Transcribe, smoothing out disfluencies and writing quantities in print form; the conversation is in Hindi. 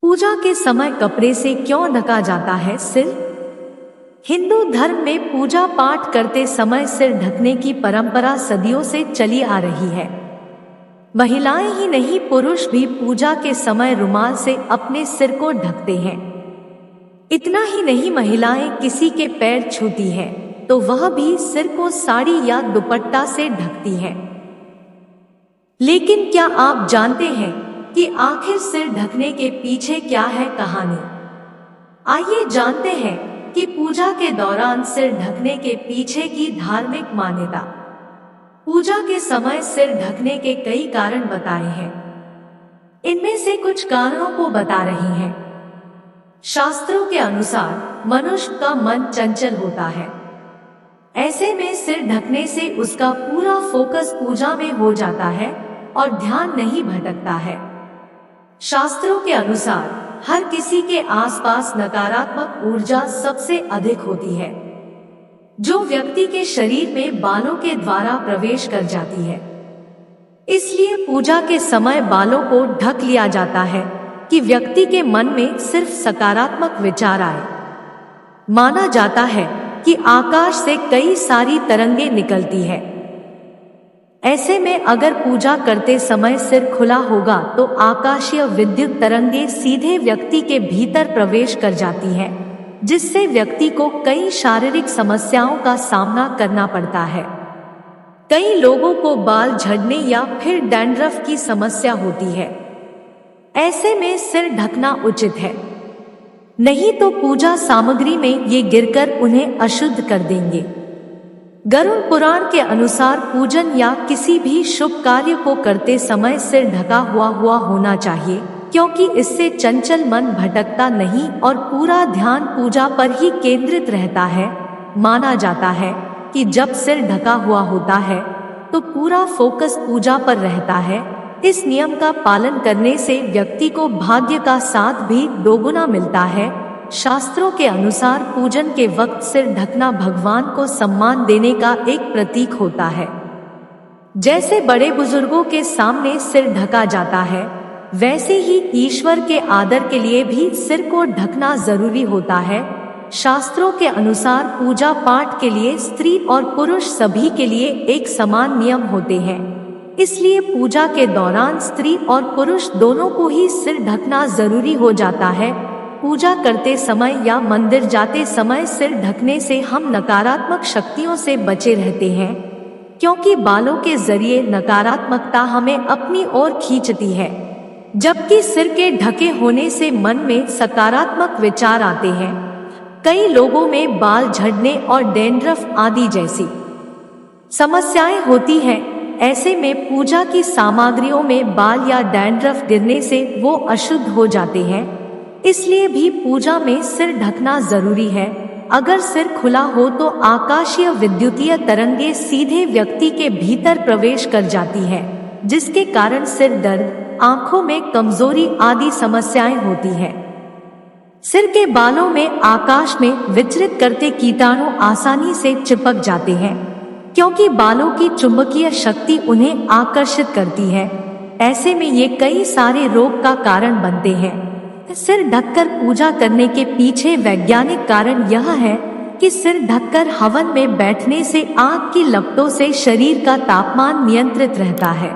पूजा के समय कपड़े से क्यों ढका जाता है सिर? हिंदू धर्म में पूजा पाठ करते समय सिर ढकने की परंपरा सदियों से चली आ रही है। महिलाएं ही नहीं, पुरुष भी पूजा के समय रुमाल से अपने सिर को ढकते हैं। इतना ही नहीं, महिलाएं किसी के पैर छूती हैं तो वह भी सिर को साड़ी या दुपट्टा से ढकती हैं। लेकिन क्या आप जानते हैं कि आखिर सिर ढकने के पीछे क्या है कहानी? आइए जानते हैं कि पूजा के दौरान सिर ढकने के पीछे की धार्मिक मान्यता। पूजा के समय सिर ढकने के कई कारण बताए हैं। इनमें से कुछ कारणों को बता रही हैं। शास्त्रों के अनुसार मनुष्य का मन चंचल होता है। ऐसे में सिर ढकने से उसका पूरा फोकस पूजा में हो जाता है और ध्यान नहीं भटकता है। शास्त्रों के अनुसार हर किसी के आसपास नकारात्मक ऊर्जा सबसे अधिक होती है, जो व्यक्ति के शरीर में बालों के द्वारा प्रवेश कर जाती है। इसलिए पूजा के समय बालों को ढक लिया जाता है कि व्यक्ति के मन में सिर्फ सकारात्मक विचार आए। माना जाता है कि आकाश से कई सारी तरंगें निकलती है। ऐसे में अगर पूजा करते समय सिर खुला होगा तो आकाशीय विद्युत तरंगें सीधे व्यक्ति के भीतर प्रवेश कर जाती हैं, जिससे व्यक्ति को कई शारीरिक समस्याओं का सामना करना पड़ता है। कई लोगों को बाल झड़ने या फिर डैंड्रफ की समस्या होती है। ऐसे में सिर ढकना उचित है, नहीं तो पूजा सामग्री में ये गिरकर उन्हें अशुद्ध कर देंगे। गरुड़ पुराण के अनुसार पूजन या किसी भी शुभ कार्य को करते समय सिर ढका हुआ होना चाहिए, क्योंकि इससे चंचल मन भटकता नहीं और पूरा ध्यान पूजा पर ही केंद्रित रहता है। माना जाता है कि जब सिर ढका हुआ होता है तो पूरा फोकस पूजा पर रहता है। इस नियम का पालन करने से व्यक्ति को भाग्य का साथ भी दोगुना मिलता है। शास्त्रों के अनुसार पूजन के वक्त सिर ढकना भगवान को सम्मान देने का एक प्रतीक होता है। जैसे बड़े बुजुर्गों के सामने सिर ढका जाता है, वैसे ही ईश्वर के आदर के लिए भी सिर को ढकना जरूरी होता है। शास्त्रों के अनुसार पूजा पाठ के लिए स्त्री और पुरुष सभी के लिए एक समान नियम होते हैं। इसलिए पूजा के दौरान स्त्री और पुरुष दोनों को ही सिर ढकना जरूरी हो जाता है। पूजा करते समय या मंदिर जाते समय सिर ढकने से हम नकारात्मक शक्तियों से बचे रहते हैं, क्योंकि बालों के जरिए नकारात्मकता हमें अपनी ओर खींचती है, जबकि सिर के ढके होने से मन में सकारात्मक विचार आते हैं। कई लोगों में बाल झड़ने और डैंड्रफ आदि जैसी समस्याएं होती हैं। ऐसे में पूजा की सामग्रियों में बाल या डैंड्रफ गिरने से वो अशुद्ध हो जाते हैं। इसलिए भी पूजा में सिर ढकना जरूरी है। अगर सिर खुला हो तो आकाशीय विद्युतीय तरंगें सीधे व्यक्ति के भीतर प्रवेश कर जाती है, जिसके कारण सिर दर्द, आंखों में कमजोरी आदि समस्याएं होती है। सिर के बालों में आकाश में विचरित करते कीटाणु आसानी से चिपक जाते हैं, क्योंकि बालों की चुंबकीय शक्ति उन्हें आकर्षित करती है। ऐसे में ये कई सारे रोग का कारण बनते हैं। सिर ढककर पूजा करने के पीछे वैज्ञानिक कारण यह है कि सिर ढककर हवन में बैठने से आग की लपटों से शरीर का तापमान नियंत्रित रहता है।